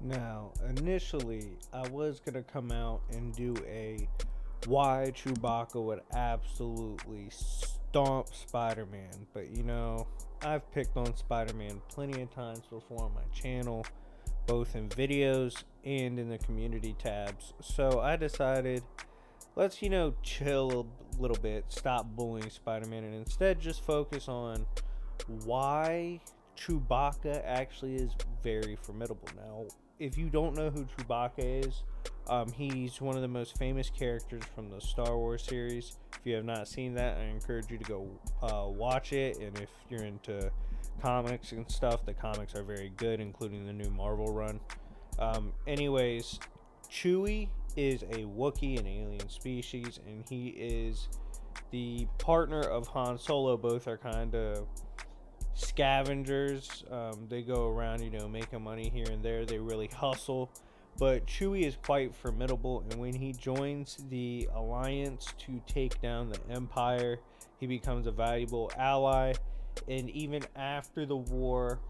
Now, initially, I was going to come out and do a why Chewbacca would absolutely stomp Spider-Man, but I've picked on Spider-Man plenty of times before on my channel, both in videos and in the community tabs. So I decided, let's, chill a little bit, stop bullying Spider-Man, and instead just focus on why Chewbacca actually is very formidable. Now, if you don't know who Chewbacca is, he's one of the most famous characters from the Star Wars series. If you have not seen that, I encourage you to go watch it. And if you're into comics and stuff, the comics are very good, including the new Marvel run. Anyways, Chewy is a Wookiee, an alien species, and he is the partner of Han Solo. Both are kind of scavengers. They go around, making money here and there. They really hustle. But Chewie is quite formidable, and when he joins the Alliance to take down the Empire, he becomes a valuable ally. And even after the war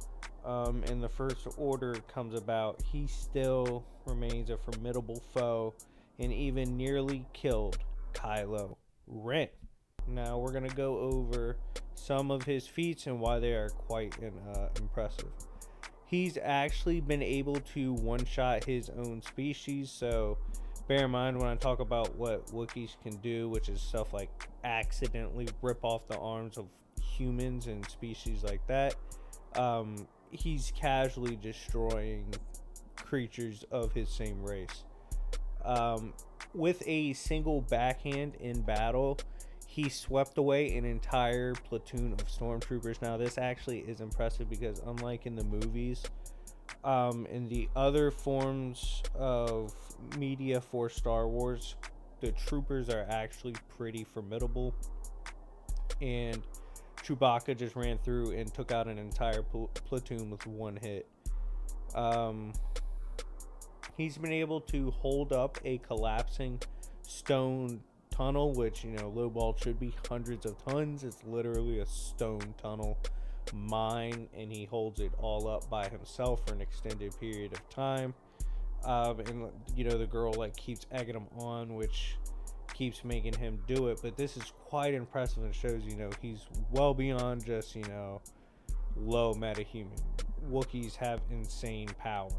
and the First Order comes about, he still remains a formidable foe and even nearly killed Kylo Ren. Now we're going to go over some of his feats and why they are quite impressive. He's actually been able to one-shot his own species, so bear in mind when I talk about what Wookiees can do, which is stuff like accidentally rip off the arms of humans and species like that. He's casually destroying creatures of his same race. Um, with a single backhand in battle, he swept away an entire platoon of stormtroopers. Now, this actually is impressive because, unlike in the movies, in the other forms of media for Star Wars, the troopers are actually pretty formidable. And Chewbacca just ran through and took out an entire platoon with one hit. Um, he's been able to hold up a collapsing stone tunnel, which, lowball should be hundreds of tons. It's literally a stone tunnel mine, and he holds it all up by himself for an extended period of time. And the girl keeps egging him on, which keeps making him do it. But this is quite impressive and shows he's well beyond just low metahuman. Wookiees have insane power.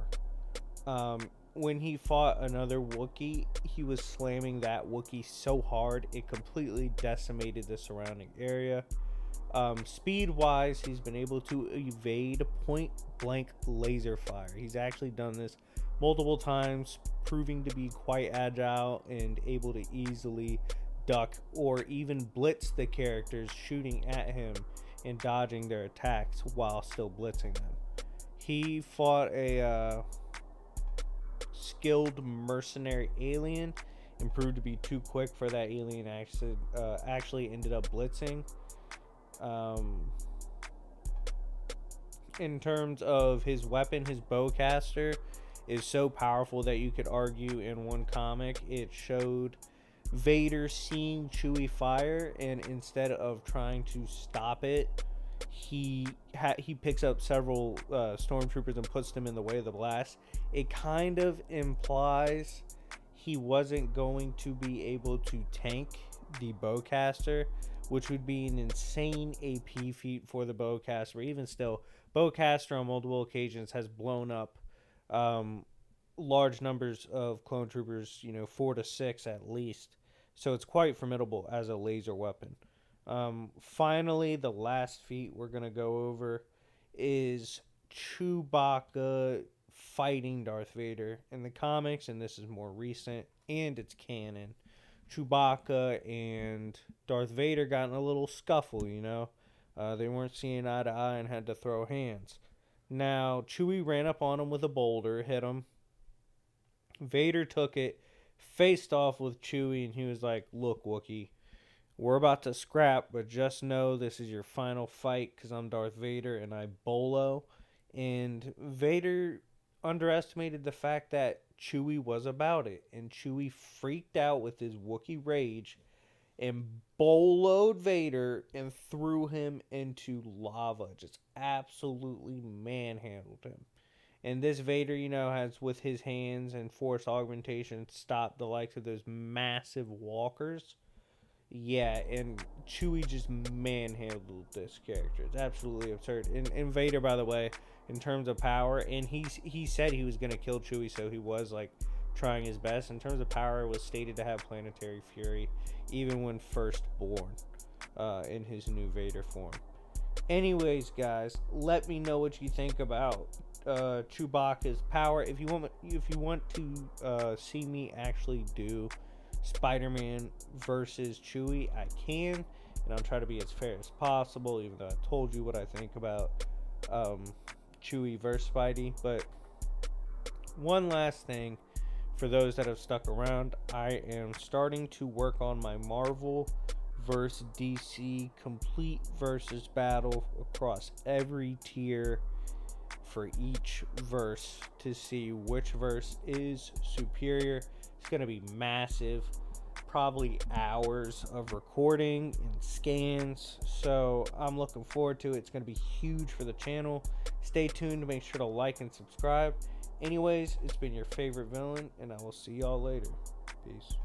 When he fought another Wookiee, he was slamming that Wookiee so hard it completely decimated the surrounding area. Speed wise, he's been able to evade point blank laser fire. He's actually done this multiple times, proving to be quite agile and able to easily duck or even blitz the characters shooting at him and dodging their attacks while still blitzing them. He fought a skilled mercenary alien and proved to be too quick for that alien. Actually ended up blitzing. In terms of his weapon, his bowcaster is so powerful that you could argue in one comic it showed Vader seeing Chewie fire, and instead of trying to stop it, he picks up several stormtroopers and puts them in the way of the blast. It kind of implies he wasn't going to be able to tank the bowcaster, which would be an insane AP feat for the bowcaster. Even still, bowcaster on multiple occasions has blown up large numbers of clone troopers, 4 to 6 at least. So it's quite formidable as a laser weapon. Finally, the last feat we're going to go over is Chewbacca fighting Darth Vader. In the comics, and this is more recent, and it's canon, Chewbacca and Darth Vader got in a little scuffle, They weren't seeing eye to eye and had to throw hands. Now, Chewie ran up on him with a boulder, hit him. Vader took it, faced off with Chewie, and he was like, "Look, Wookiee, we're about to scrap, but just know this is your final fight because I'm Darth Vader and I bolo." And Vader underestimated the fact that Chewie was about it, and Chewie freaked out with his Wookiee rage and boloed Vader and threw him into lava. Just absolutely manhandled him. And this Vader, you know, has with his hands and force augmentation stopped the likes of those massive walkers. Yeah, and Chewie just manhandled this character. It's absolutely absurd. And Vader, by the way, in terms of power, and he said he was gonna kill Chewie, so he was like trying his best. In terms of power, was stated to have planetary fury, even when first born, in his new Vader form. Anyways, guys, let me know what you think about Chewbacca's power. If you want to see me actually do Spider-Man versus Chewie, I can, and I'll try to be as fair as possible, even though I told you what I think about Chewie versus Spidey. But one last thing, for those that have stuck around, I am starting to work on my Marvel versus DC complete versus battle across every tier for each verse to see which verse is superior. It's going to be massive, probably hours of recording and scans, so I'm looking forward to it. It's going to be huge for the channel. Stay tuned to make sure to like and subscribe. Anyways, it's been your favorite villain, and I will see y'all later. Peace.